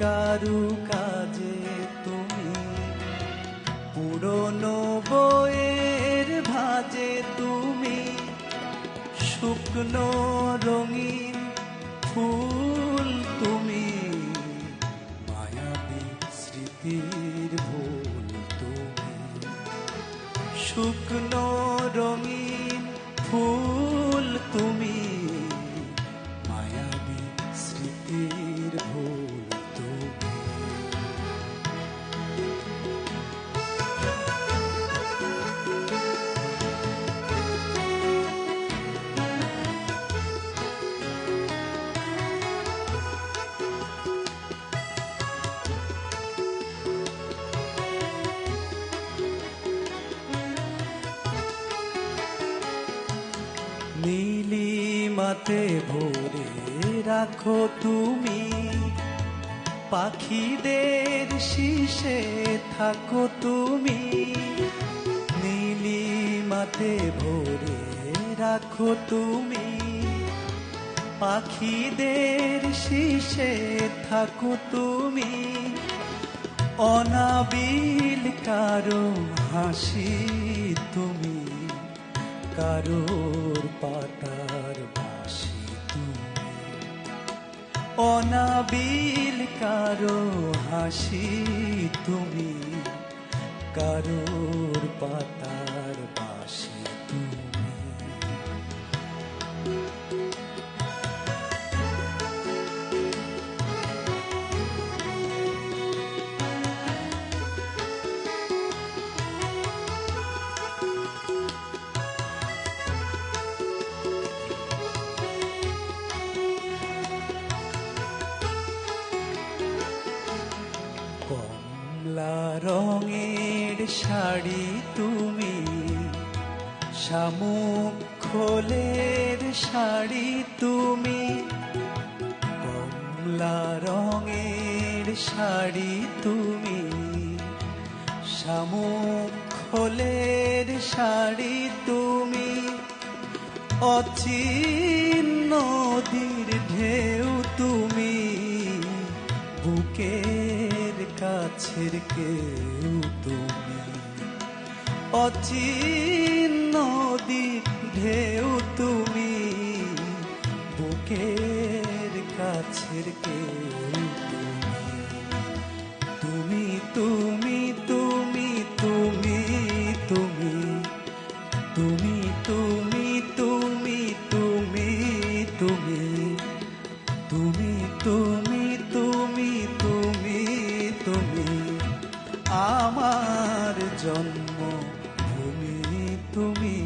কারু কাজে তুমি, পুরনো বইয়ের ভাজে তুমি, শুকনো রঙিন ফুল তুমি, মায়াবী স্মৃতির ভুল তুমি, শুকনো রঙিন ফুল তুমি, মায়াবী স্মৃতির ভুল তুমি। নীলিমাতে ভরে রাখো তুমি, পাখিদের শিশে থাকো তুমি, নীলিমাতে ভরে রাখো তুমি, পাখিদের শিশে থাকো তুমি, অনাবিল কারো হাসি তুমি, কারোর পাতার বাঁশি তুমি, অনাবিল কারো হাসি তুমি, কারোর পাতার বাঁশি তুমি। কমলা রঙের শাড়ি তুমি, শামুক খোলের শাড়ি তুমি, কমলা রঙের শাড়ি তুমি, শামুক খোলের শাড়ি তুমি, অচিন নদীর ঢেউ তুমি, বুকের কাছের কেউ তুমি, অচিন নদীর ঢেউ তুমি, বুকের কাছের কেউ তুমি, তুমি তুমি তুমি তুমি তুমি তুমি তুমি তুমি তুমি তুমি তুমি তুমি তুমি তুমি আমার জন্মভূমি তুমি।